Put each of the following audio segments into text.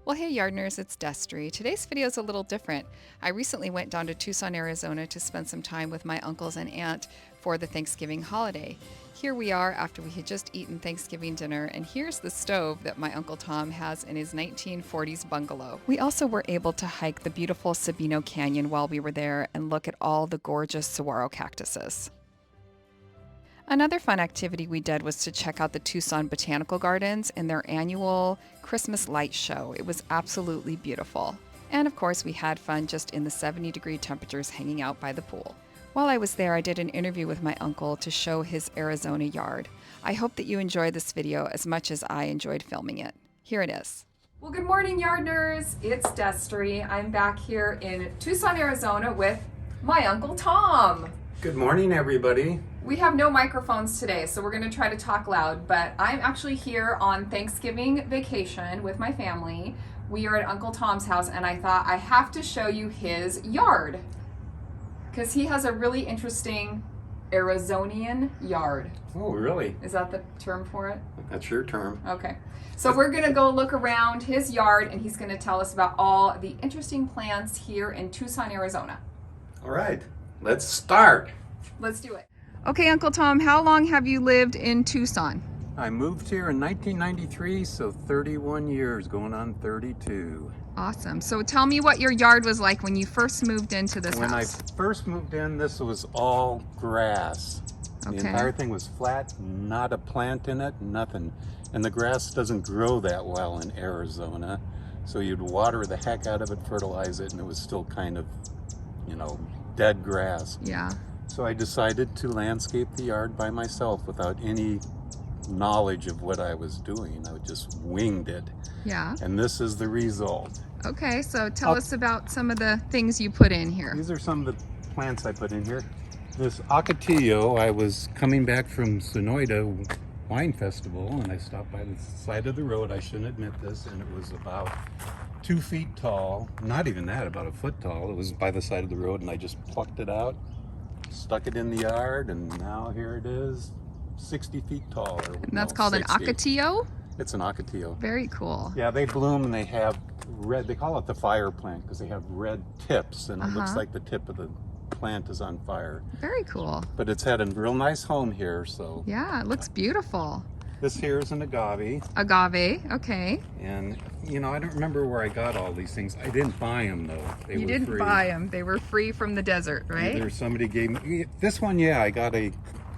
Well, hey Yardners, it's Destry. Today's video is a little different. I recently went down to Tucson, Arizona to spend some time with my uncles and aunt for the Thanksgiving holiday. Here we are after we had just eaten Thanksgiving dinner, and here's the stove that my Uncle Tom has in his 1940s bungalow. We also were able to hike the beautiful Sabino Canyon while we were there and look at all the gorgeous saguaro cactuses. Another fun activity we did was to check out the Tucson Botanical Gardens and their annual Christmas light show. It was absolutely beautiful. And of course, we had fun just in the 70-degree temperatures hanging out by the pool. While I was there, I did an interview with my uncle to show his Arizona yard. I hope that you enjoyed this video as much as I enjoyed filming it. Here it is. Well, good morning, Yardners. It's Destry. I'm back here in Tucson, Arizona with my Uncle Tom. Good morning, everybody. We have no microphones today, so we're going to try to talk loud, but I'm actually here on Thanksgiving vacation with my family. We are at Uncle Tom's house, and I thought I have to show you his yard because he has a really interesting Arizonian yard. Oh, really? Is that the term for it? That's your term. Okay. So we're going to go look around his yard, and he's going to tell us about all the interesting plants here in Tucson, Arizona. All right, let's start. Let's do it. Okay, Uncle Tom, how long have you lived in Tucson? I moved here in 1993, so 31 years, going on 32. Awesome. So tell me what your yard was like when you first moved into this When house. I first moved in, this was all grass. Okay. The entire thing was flat, not a plant in it, nothing. And the grass doesn't grow that well in Arizona, so you'd water the heck out of it, fertilize it, and it was still kind of, dead grass. Yeah. So I decided to landscape the yard by myself without any knowledge of what I was doing. I just winged it. Yeah. And this is the result. Okay, so tell us about some of the things you put in here. These are some of the plants I put in here. This Ocotillo, I was coming back from Sonoyta Wine Festival, and I stopped by the side of the road. I shouldn't admit this, and it was about 2 feet tall. Not even that, about a foot tall. It was by the side of the road, and I just plucked it out, stuck it in the yard, and now here it is, 60 feet tall. And that's called 60. An Ocotillo? It's an Ocotillo. Very cool. Yeah, they bloom and they have red, they call it the fire plant because they have red tips, and it looks like the tip of the plant is on fire. Very cool. But it's had a real nice home here, so. Yeah, it looks beautiful. This here is an agave. Agave, okay. And, I don't remember where I got all these things. I didn't buy them, though. They were free. You didn't buy them. They were free from the desert, right? Either somebody gave me... This one, yeah, I got a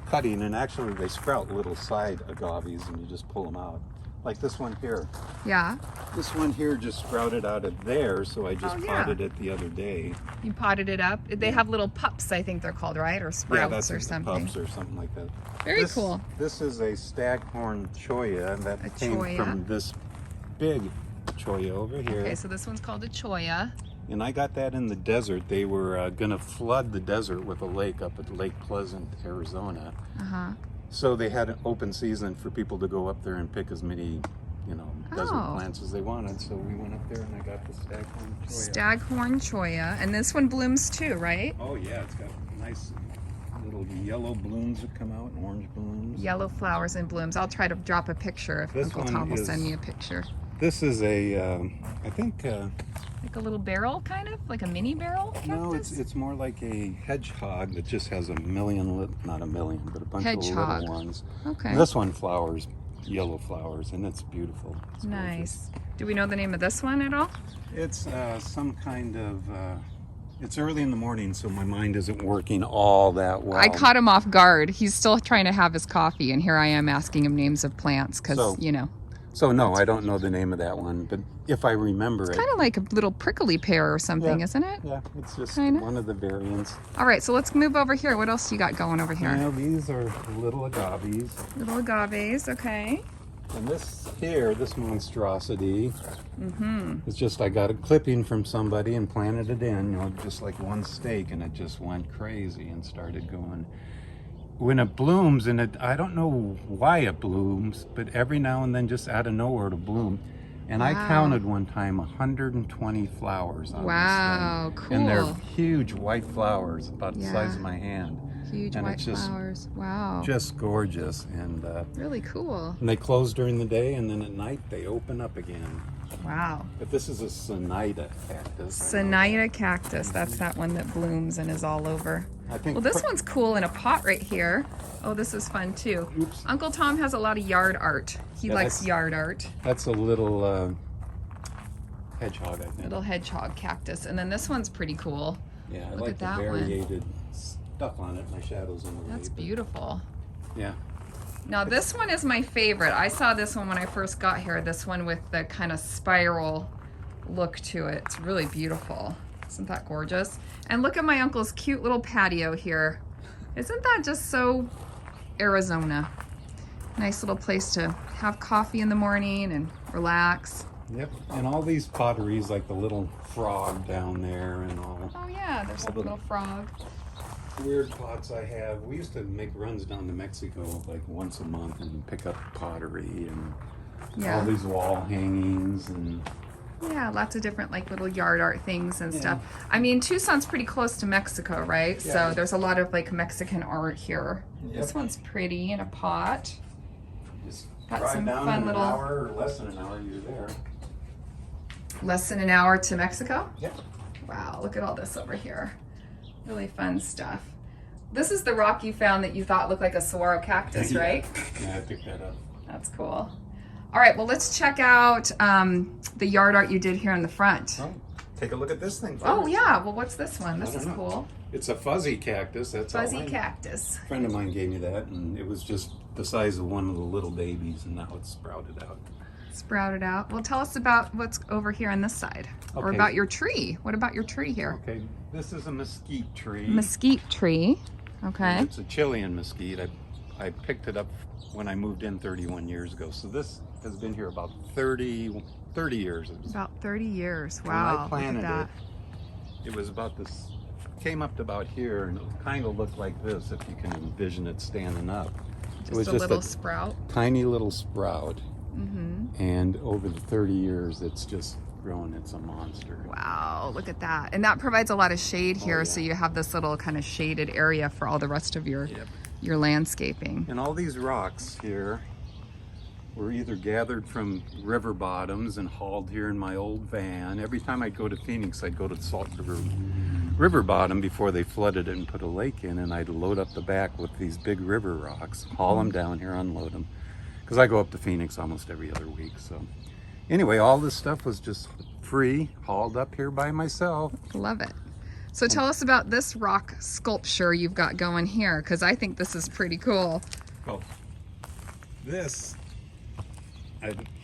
cutting, and actually they sprout little side agaves, and you just pull them out. Like this one here. Yeah. This one here just sprouted out of there, so I just potted it the other day. You potted it up? They have little pups, I think they're called, right? Or sprouts or something. Pups or something like that. Very cool. This is a staghorn cholla, and that came from this big cholla over here. Okay, so this one's called a cholla. And I got that in the desert. They were going to flood the desert with a lake up at Lake Pleasant, Arizona. So they had an open season for people to go up there and pick as many, desert plants as they wanted. So we went up there and I got the staghorn cholla. Staghorn cholla. And this one blooms too, right? Oh yeah, it's got nice little yellow blooms that come out and orange blooms. Yellow flowers and blooms. I'll try to drop a picture if Uncle Tom will send me a picture. This is a, I think... like a little barrel, kind of? Like a mini barrel cactus? No, it's more like a hedgehog that just has a million, not a million, but a bunch of little ones. Okay. And this one flowers, yellow flowers, and it's beautiful. It's nice. Do we know the name of this one at all? It's some kind of, it's early in the morning, so my mind isn't working all that well. I caught him off guard. He's still trying to have his coffee, and here I am asking him names of plants, because, So no, I don't know the name of that one, but if I remember it's kind of like a little prickly pear or something, isn't it? Yeah, it's just one of the variants. All right, so let's move over here. What else you got going over here? Now these are little agaves. Little agaves, okay. And this here, this monstrosity, it's just I got a clipping from somebody and planted it in, just like one stake, and it just went crazy and started going. When it blooms, and I don't know why it blooms, but every now and then just out of nowhere it'll bloom. And I counted one time 120 flowers on this thing. Cool. And they're huge white flowers, about the size of my hand. Huge and white it's just, flowers. Wow. Just gorgeous. And really cool. And they close during the day, and then at night they open up again. Wow. But this is a Sonaita cactus. Sonaita cactus. That's that one that blooms and is all over. I think. Well, this one's cool in a pot right here. Oh, this is fun too. Oops. Uncle Tom has a lot of yard art. He Yeah, likes yard art. That's a little hedgehog, I think. Little hedgehog cactus. And then this one's pretty cool. Yeah, I Look like at the that one. variated stuff on it. My shadow's in the way. That's but- beautiful. Yeah. Now this one is my favorite. I saw this one when I first got here. This one with the kind of spiral look to it. It's really beautiful. Isn't that gorgeous? And look at my uncle's cute little patio here. Isn't that just so Arizona? Nice little place to have coffee in the morning and relax. Yep. And all these potteries, like the little frog down there and all. Oh yeah, there's a All the- little frog. Weird pots I have. We used to make runs down to Mexico like once a month and pick up pottery and all Yeah. these wall hangings and Yeah, lots of different like little yard art things and Yeah. stuff. I mean, Tucson's pretty close to Mexico, right? Yeah. So there's a lot of like Mexican art here. Yep. This one's pretty in a pot. just Got drive some down fun in little- an hour or less than an hour, you're there. Less than an hour to Mexico? Yep. Wow, look at all this over here. Really fun stuff. This is the rock you found that you thought looked like a saguaro cactus, Yeah. right? Yeah, I picked that up. That's cool. All right, well, let's check out the yard art you did here in the front. Oh, take a look at this thing first. Oh, yeah. Well, what's this one? This I don't is know. cool. It's a fuzzy cactus. That's all Fuzzy I know. cactus. A friend of mine gave me that, and it was just the size of one of the little babies, and now it's sprouted out. Sprouted out. Well, tell us about what's over here on this side. Or Okay. about your tree. What about your tree here? Okay, this is a mesquite tree. Mesquite tree. Okay. And it's a Chilean mesquite. I picked it up when I moved in 31 years ago. So this has been here about 30 years. It was, About 30 years. when Wow. I planted look at that. it was about this, came up to about here, and it kind of looked like this, if you can envision it standing up. Just it was a just little a sprout. tiny little sprout. Mm-hmm. And over the 30 years, it's just grown. It's a monster. Wow, look at that. And that provides a lot of shade here, yeah. so you have this little kind of shaded area for all the rest of your Yep. your landscaping. And all these rocks here were either gathered from river bottoms and hauled here in my old van. Every time I'd go to Phoenix, I'd go to the Salt River bottom before they flooded it and put a lake in, and I'd load up the back with these big river rocks, haul them down here, unload them. Because I go up to Phoenix almost every other week. So anyway, all this stuff was just free, hauled up here by myself. Love it. So tell us about this rock sculpture you've got going here, because I think this is pretty cool. Well, this,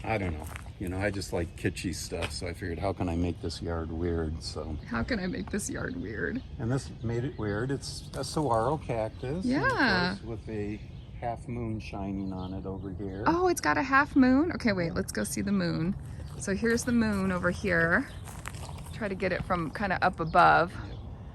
I don't know. You know, I just like kitschy stuff, so I figured, how can I make this yard weird? So, How can I make this yard weird? and this made it weird. It's a saguaro cactus. and of Yeah. course with a half moon shining on it over here. Oh, it's got a half moon? Okay, wait, let's go see the moon. So here's the moon over here. Try to get it from kind of up above.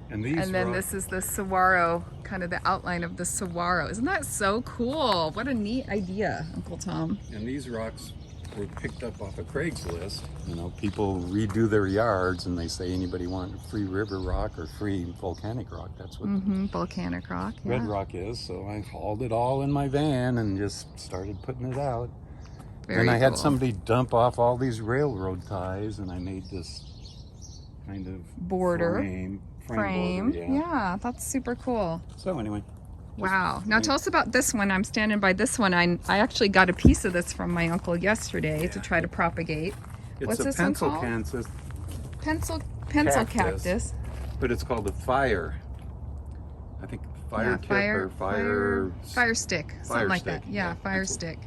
And these And then rocks- this is the saguaro, kind of the outline of the saguaro. Isn't that so cool? What a neat idea, Uncle Tom. And these rocks were picked up off of Craigslist. You know, people redo their yards and they say, anybody want free river rock or free volcanic rock? That's what Mm-hmm, volcanic rock, yeah. red rock is. So I hauled it all in my van and just started putting it out. Very and I had cool. somebody dump off all these railroad ties, and I made this kind of Border. frame Frame. border, Yeah, that's super cool. So anyway, Wow. Now tell us about this one. I'm standing by this one. I actually got a piece of this from my uncle yesterday to try to propagate. it's What's a this one pencil called? Kansas, Pencil Cactus. cactus. but it's called a fire. I think fire Yeah, tip or fire stick. Something fire like stick, that. Yeah, yeah, fire pencil. stick.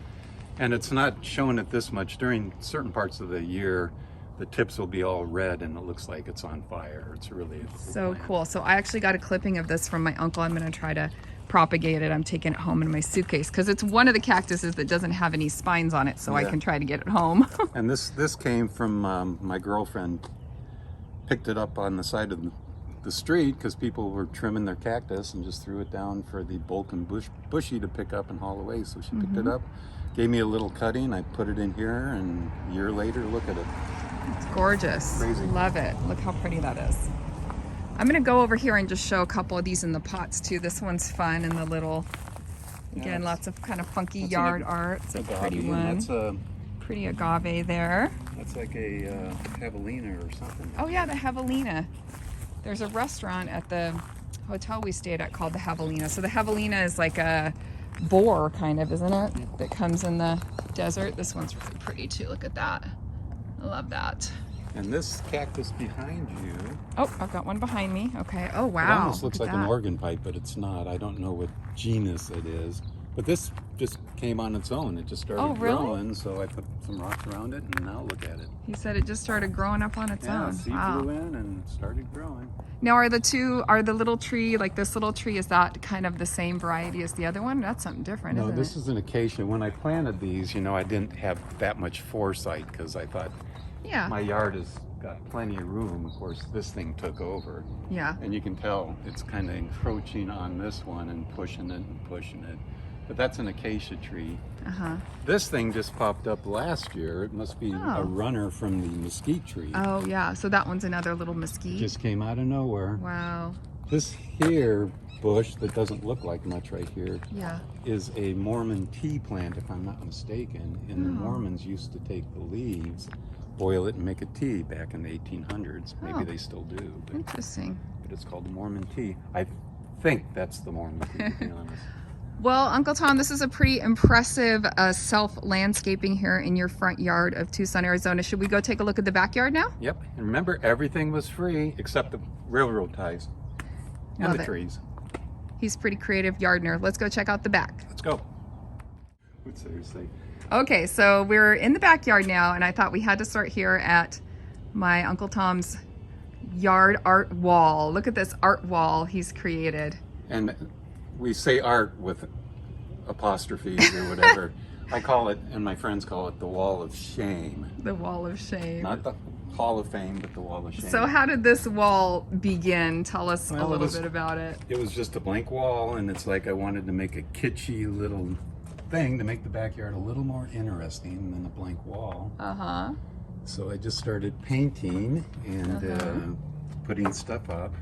And it's not showing it this much. During certain parts of the year, the tips will be all red and it looks like it's on fire. It's really a cool So plant. cool. So I actually got a clipping of this from my uncle. I'm going to try to propagate it. I'm taking it home in my suitcase because it's one of the cactuses that doesn't have any spines on it, so I Yeah. can try to get it home. And this came from my girlfriend. Picked it up on the side of the street because people were trimming their cactus and just threw it down for the bulk and bushy to pick up and haul away. So she picked it up, gave me a little cutting. I put it in here, and a year later, look at it. It's gorgeous. Crazy. Love it. Look how pretty that is. I'm going to go over here and just show a couple of these in the pots too. This one's fun and the little, again, it's- lots of kind of funky that's yard an art. It's a agave, pretty and one. that's a Pretty agave there. That's like a javelina or something. Oh yeah, the javelina. There's a restaurant at the hotel we stayed at called the Javelina. So the Javelina is like a boar kind of, isn't it? That comes in the desert. This one's really pretty too. Look at that. I love that. And this cactus behind you. Oh, I've got one behind me. Okay. Oh, wow. It almost looks like an organ pipe, but it's not. I don't know what genus it is. But this just came on its own. It just started growing, so I put some rocks around it, and now look at it. He said it just started growing up on its own. Seed blew in and started growing. Now, are the little tree, like this little tree, is that kind of the same variety as the other one? That's something different, isn't it? No, this is an acacia. When I planted these, you know, I didn't have that much foresight because I thought my yard has got plenty of room. Of course, this thing took over. Yeah. And you can tell it's kind of encroaching on this one and pushing it and pushing it. But that's an acacia tree. This thing just popped up last year. It must be a runner from the mesquite tree. Oh, yeah. So that one's another little mesquite. Just came out of nowhere. Wow. This here bush that doesn't look like much right here is a Mormon tea plant, if I'm not mistaken. And the Mormons used to take the leaves, boil it, and make a tea back in the 1800s. Maybe they still do. But, interesting. But it's called the Mormon tea. I think that's the Mormon tea, to be honest. Well, Uncle Tom, this is a pretty impressive self-landscaping here in your front yard of Tucson, Arizona. Should we go take a look at the backyard now? Yep. And remember, everything was free except the railroad ties and the trees. He's a pretty creative gardener. Let's go check out the back. Let's go. Seriously. Okay, so we're in the backyard now, and I thought we had to start here at my Uncle Tom's yard art wall. Look at this art wall he's created. And we say art with apostrophes or whatever. I call it, and my friends call it, the wall of shame. The wall of shame. Not the Hall of Fame, but the wall of shame. So how did this wall begin? Tell us a little bit about it. It was just a blank wall, and it's like I wanted to make a kitschy little thing to make the backyard a little more interesting than a blank wall. So I just started painting and putting stuff up.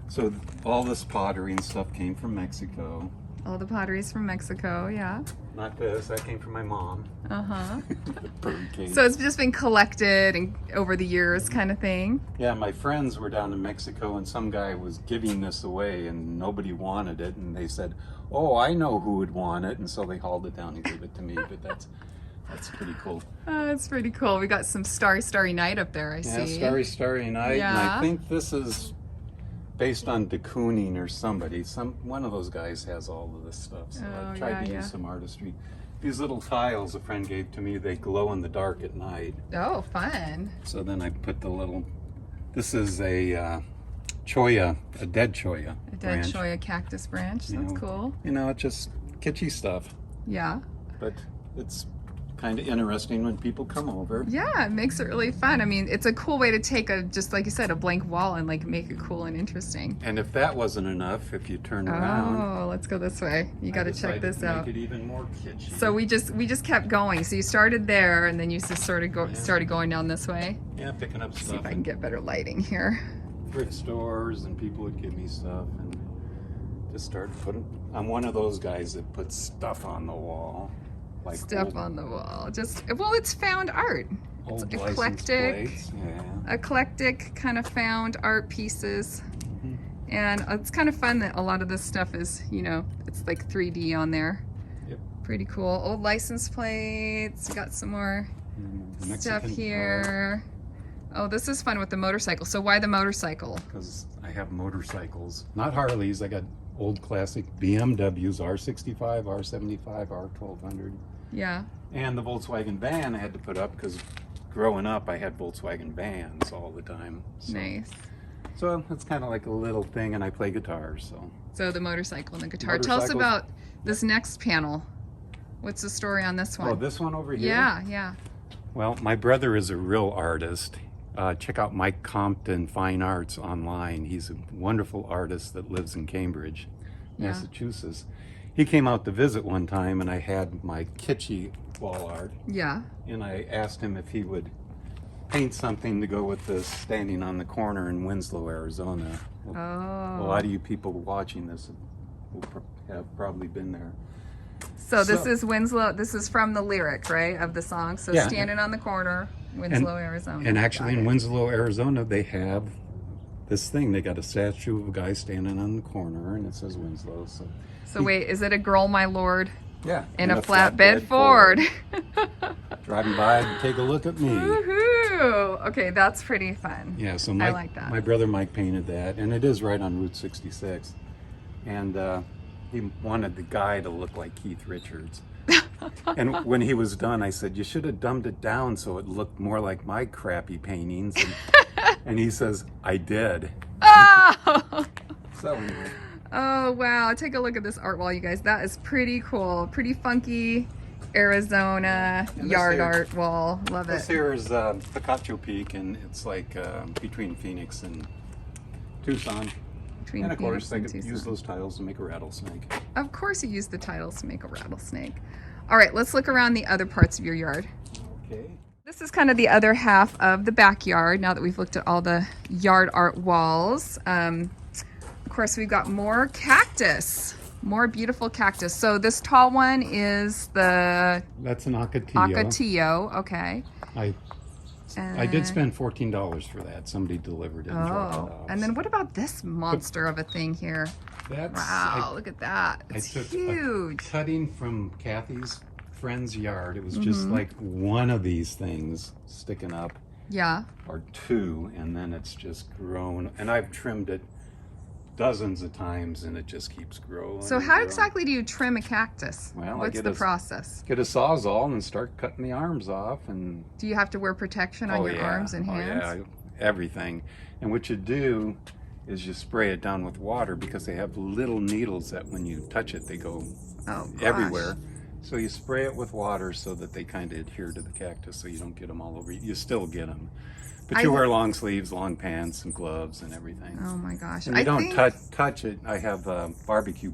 So all this pottery and stuff came from Mexico. All the pottery's from Mexico, yeah. Not this, that came from my mom. The bird cage. So it's just been collected and over the years kind of thing? Yeah, my friends were down in Mexico and some guy was giving this away and nobody wanted it. And they said, oh, I know who would want it. And so they hauled it down and gave it to me. But that's pretty cool. That's pretty cool. We got some Starry Night up there, I see. Yeah, Starry Night. Yeah. And I think this is based on de Kooning or somebody. One of those guys has all of this stuff. So I tried to use some artistry. These little tiles a friend gave to me, they glow in the dark at night. Oh, fun. So then I put the little, this is a cholla, a dead cholla branch. Cholla cactus branch. That's cool. You know, it's just kitschy stuff. Yeah. But it's kind of interesting when people come over. Yeah, it makes it really fun. I mean, it's a cool way to take just like you said, a blank wall and like make it cool and interesting. And if that wasn't enough, if you turn around. Oh, let's go this way. You got to check this out. Make it even more kitschy. So we just kept going. So you started there, and then you just started going down this way. Yeah, picking up stuff. See if I can get better lighting here. Thrift stores, and people would give me stuff, and just started putting. I'm one of those guys that puts stuff on the wall. Like stuff on the wall. Well, it's found art. It's eclectic kind of found art pieces. And it's kind of fun that a lot of this stuff is, you know, it's like 3D on there. Yep. Pretty cool. Old license plates. We got some more stuff here. Oh, this is fun with the motorcycle. So why the motorcycle? Because I have motorcycles, not Harleys. I got old classic BMWs, R65, R75, R1200. Yeah. And the Volkswagen van I had to put up because growing up I had Volkswagen vans all the time. So, nice. So it's kind of like a little thing, and I play guitar, so. So the motorcycle and the guitar. Tell us about this next panel. What's the story on this one? Oh, this one over here? Yeah. Well, my brother is a real artist. Check out Mike Compton Fine Arts online. He's a wonderful artist that lives in Cambridge, Massachusetts. He came out to visit one time, and I had my kitschy wall art. Yeah. And I asked him if he would paint something to go with this standing on the corner in Winslow, Arizona. Well, a lot of you people watching this have probably been there. So this is Winslow. This is from the lyric, right, of the song. So standing on the corner. Winslow, Arizona. And actually Got in it. Winslow, Arizona, they have this thing. They got a statue of a guy standing on the corner, and it says Winslow. So wait, is it a girl, my lord? Yeah. In a flatbed Ford. Driving by, take a look at me. Woohoo! Okay, that's pretty fun. Yeah, so I like that. My brother Mike painted that, and it is right on Route 66. And he wanted the guy to look like Keith Richards. And when he was done, I said, you should have dumbed it down so it looked more like my crappy paintings. And he says, I did. Oh! So anyway. Oh, wow. Take a look at this art wall, you guys. That is pretty cool. Pretty funky Arizona yard art wall. Love it. This here is Picacho Peak, and it's like between Phoenix and Tucson. Between and of Phoenix course, I and could Tucson. use those tiles to make a rattlesnake. Of course you use the tiles to make a rattlesnake. All right, let's look around the other parts of your yard. Okay. This is kind of the other half of the backyard now that we've looked at all the yard art walls. Of course, we've got more cactus, more beautiful cactus. So this tall one is the That's an Ocotillo. Ocotillo, okay. I did spend $14 for that. Somebody delivered it and dropped it Oh, off. and then what about this monster of a thing here? That's, Wow, look at that. It's I took huge. a cutting from Kathy's friend's yard. It was just like one of these things sticking up, Yeah. or two, and then it's just grown. And I've trimmed it dozens of times, and it just keeps growing. So and how growing. exactly do you trim a cactus? Well, I What's get the a- process? Get a Sawzall and start cutting the arms off, and Do you have to wear protection on your arms and hands? Oh, yeah, everything. And what you do is you spray it down with water, because they have little needles that when you touch it, they go Oh, gosh. everywhere. So you spray it with water so that they kind of adhere to the cactus, so you don't get them all over. You still get them. But you wear long sleeves, long pants, and gloves and everything. Oh my gosh. And you don't think... touch it. I have barbecue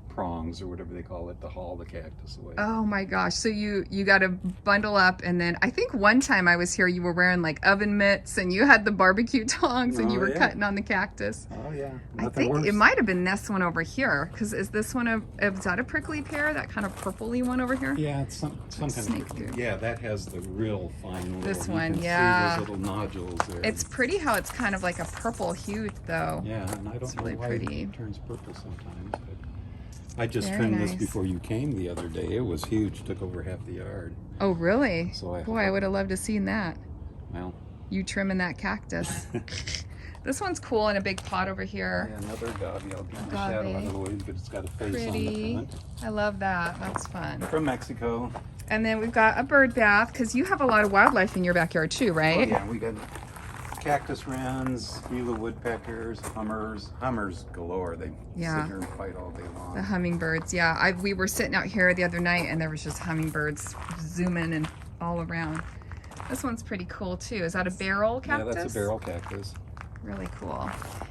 prongs, or whatever they call it, to haul the cactus away. Oh my gosh. So you got to bundle up, and then I think one time I was here, you were wearing like oven mitts and you had the barbecue tongs and you were cutting on the cactus. Oh yeah. I Nothing think worse. it might have been this one over here, because is this one is that a prickly pear? That kind of purpley one over here? Yeah, it's some kind snake of. through. Yeah, that has the real fine little. This you one, can yeah. See those little nodules there. It's pretty how it's kind of like a purple hue though. Yeah, and I don't know really why pretty. it turns purple sometimes. But I just Very trimmed this nice. before you came the other day. It was huge. Took over half the yard. Oh really? So Boy, I would have loved to seen that. Well. You trimming that cactus. This one's cool in a big pot over Yeah, here. another agave. I'll get the shadow out of the way, but it's got a face on Pretty. the front. I love that. That's fun. From Mexico. And then we've got a bird bath, because you have a lot of wildlife in your backyard too, Oh, right? yeah, we got cactus wrens, Gila woodpeckers, hummers galore. They Yeah. sit here and fight all day long. The hummingbirds. Yeah, we were sitting out here the other night and there was just hummingbirds zooming and all around. This one's pretty cool too. Is that a barrel cactus? Yeah, that's a barrel cactus. Really cool.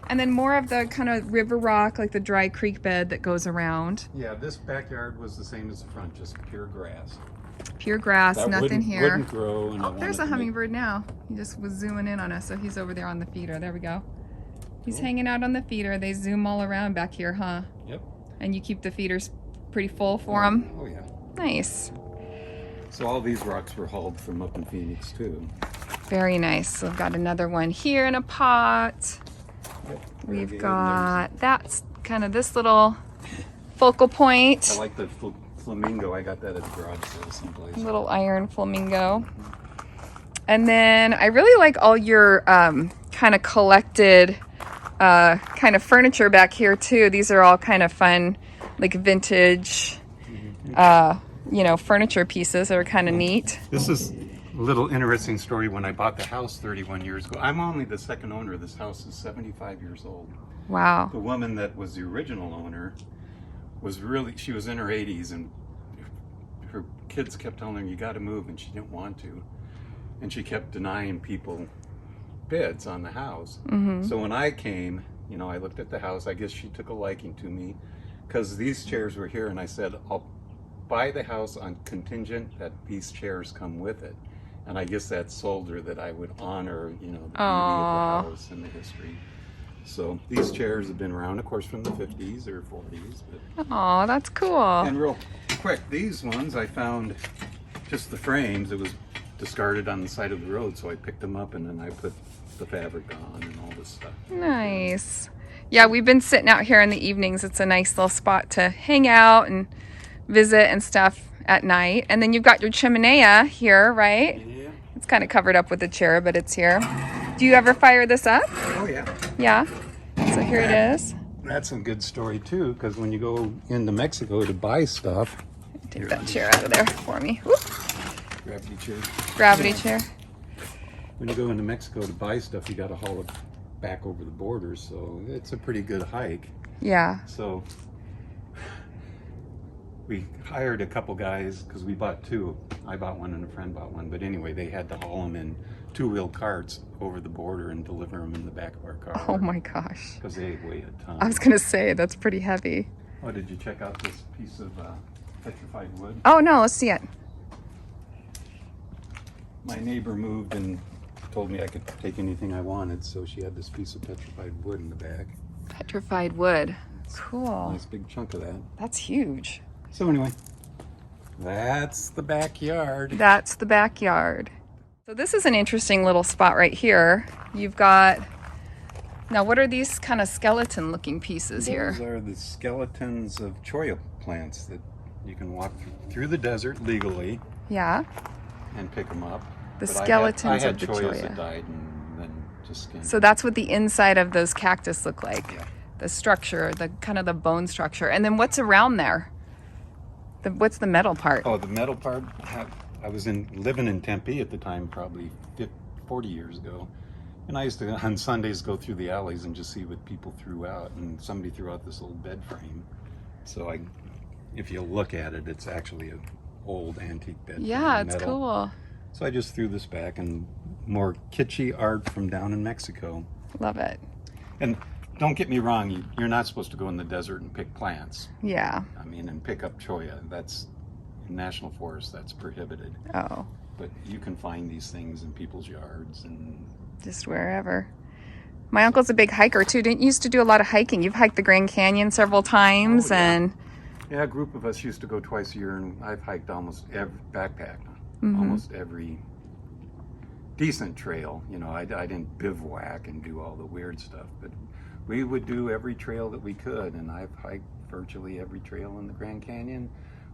And then more of the kind of river rock, like the dry creek bed that goes around. Yeah, this backyard was the same as the front, just pure grass. Pure grass, That nothing here. wouldn't grow. And I Oh, there's a wanted to hummingbird now. He just was zooming in on us, so he's over there on the feeder. There we go. He's Cool. hanging out on the feeder. They zoom all around back here, huh? Yep. And you keep the feeders pretty full for them. Oh yeah. Nice. So all these rocks were hauled from up in Phoenix too. Very nice. So we've got another one here in a pot. Yep. We've Vegega, got, that's kind of this little focal point. I like the flamingo. I got that at the garage sale someplace. Little iron flamingo. And then I really like all your kind of collected kind of furniture back here too. These are all kind of fun, like vintage, you know, furniture pieces that are kind of neat. This is a little interesting story. When I bought the house 31 years ago, I'm only the second owner. This house is 75 years old. Wow. The woman that was the original owner was really, she was in her 80s, and her kids kept telling her, you got to move, and she didn't want to. And she kept denying people bids on the house. So when I came, you know, I looked at the house. I guess she took a liking to me, because these chairs were here, and I said, I'll buy the house on contingent that these chairs come with it. And I guess that sold her that I would honor, you know, the beauty of the house and the history. So these chairs have been around, of course, from the 50s or 40s. But... Oh, that's cool. And real quick, these ones I found just the frames. It was discarded on the side of the road, so I picked them up and then I put the fabric on and all this stuff. Nice. Yeah, we've been sitting out here in the evenings. It's a nice little spot to hang out and visit and stuff at night. And then you've got your chimenea here, right? Yeah. It's kind of covered up with a chair, but it's here. Do you ever fire this up? Oh yeah. Yeah. So here it is. That's a good story too, because when you go into Mexico to buy stuff, Take that chair out of there for me. Whoop. gravity chair. Gravity chair. When you go into Mexico to buy stuff, you got to haul it back over the border, so it's a pretty good hike. Yeah. So we hired a couple guys because we bought two. I bought one and a friend bought one, but anyway, they had to haul them in two-wheel carts over the border and deliver them in the back of our car. Oh my gosh. Because they weigh a ton. I was going to say, that's pretty heavy. Oh, did you check out this piece of petrified wood? Oh no, let's see it. My neighbor moved and told me I could take anything I wanted, so she had this piece of petrified wood in the back. Petrified wood. Cool. Nice big chunk of that. That's huge. So anyway, that's the backyard. That's the backyard. So this is an interesting little spot right here. You've got, now what are these kind of skeleton looking pieces here? Those are the skeletons of cholla plants that you can walk through the desert legally. Yeah. And pick them up. The But skeletons I had of the chollas cholla. that died and then just came. So that's what the inside of those cactus look like. Yeah. The structure, the kind of the bone structure. And then what's around there? What's the metal part? Oh, the metal part. I was living in Tempe at the time, probably 40 years ago, and I used to on Sundays go through the alleys and just see what people threw out. And somebody threw out this old bed frame. So if you look at it, it's actually an old antique bed. Yeah, frame, it's metal. cool. So I just threw this back, and more kitschy art from down in Mexico. Love it. And don't get me wrong, you're not supposed to go in the desert and pick plants. Yeah. I mean, and pick up cholla. That's in national forest, that's prohibited. Oh, But you can find these things in people's yards and just wherever. My uncle's a big hiker too. Didn't you used to do a lot of hiking? You've hiked the Grand Canyon several times. Oh, yeah. And yeah, a group of us used to go twice a year, and I've hiked almost every Mm-hmm. almost every decent trail. You know, I didn't bivouac and do all the weird stuff, but we would do every trail that we could, and I've hiked virtually every trail in the Grand Canyon,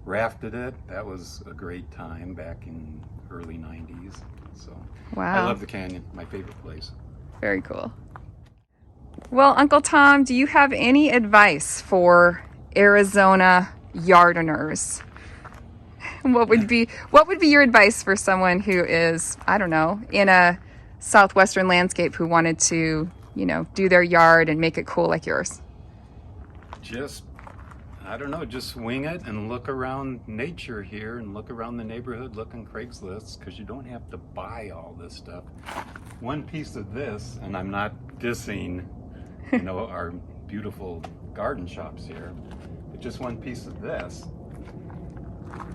rafted it. That was a great time back in early 90s. So wow. I love the canyon, my favorite place. Very cool. Well, Uncle Tom, do you have any advice for Arizona yardiners? What would be your advice for someone who is, I don't know, in a southwestern landscape who wanted to, you know, do their yard and make it cool like yours? Just, I don't know, just wing it and look around nature here and look around the neighborhood, look on Craigslist, because you don't have to buy all this stuff. One piece of this, and I'm not dissing, you know, our beautiful garden shops here, but just one piece of this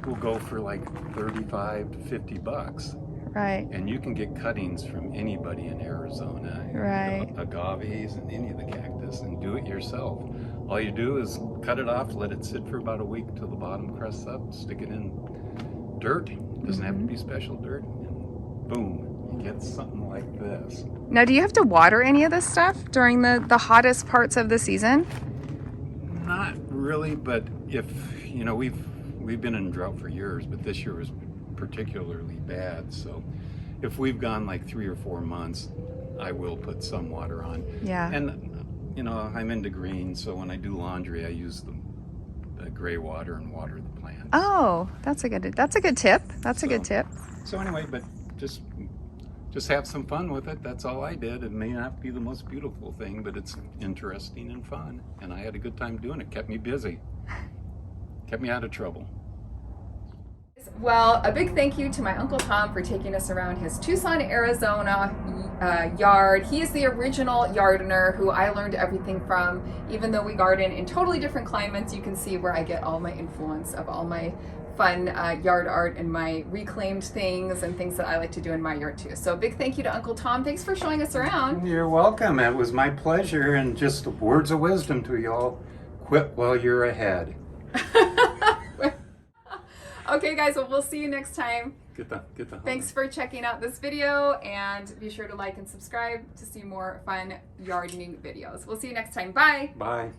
will go for like 35 to 50 bucks. Right. And you can get cuttings from anybody in Arizona. Right. You know, agaves and any of the cactus, and do it yourself. All you do is cut it off, let it sit for about a week till the bottom crusts up, stick it in dirt. It doesn't have to be special dirt. And boom, you get something like this. Now, do you have to water any of this stuff during the hottest parts of the season? Not really, but if, you know, we've been in drought for years, but this year was particularly bad. So if we've gone like 3 or 4 months, I will put some water on. Yeah. And, you know, I'm into green, so when I do laundry, I use the gray water and water the plants. Oh, that's a good tip. That's a good tip. So anyway, but just have some fun with it. That's all I did. It may not be the most beautiful thing, but it's interesting and fun. And I had a good time doing it. Kept me busy. Kept me out of trouble. Well, a big thank you to my Uncle Tom for taking us around his Tucson, Arizona yard. He is the original yardiner who I learned everything from. Even though we garden in totally different climates, you can see where I get all my influence of all my fun yard art and my reclaimed things and things that I like to do in my yard too. So big thank you to Uncle Tom. Thanks for showing us around. You're welcome. It was my pleasure. And just words of wisdom to y'all. Quit while you're ahead. Okay guys, well, we'll see you next time. Get the Thanks for checking out this video, and be sure to like and subscribe to see more fun gardening videos. We'll see you next time. Bye. Bye.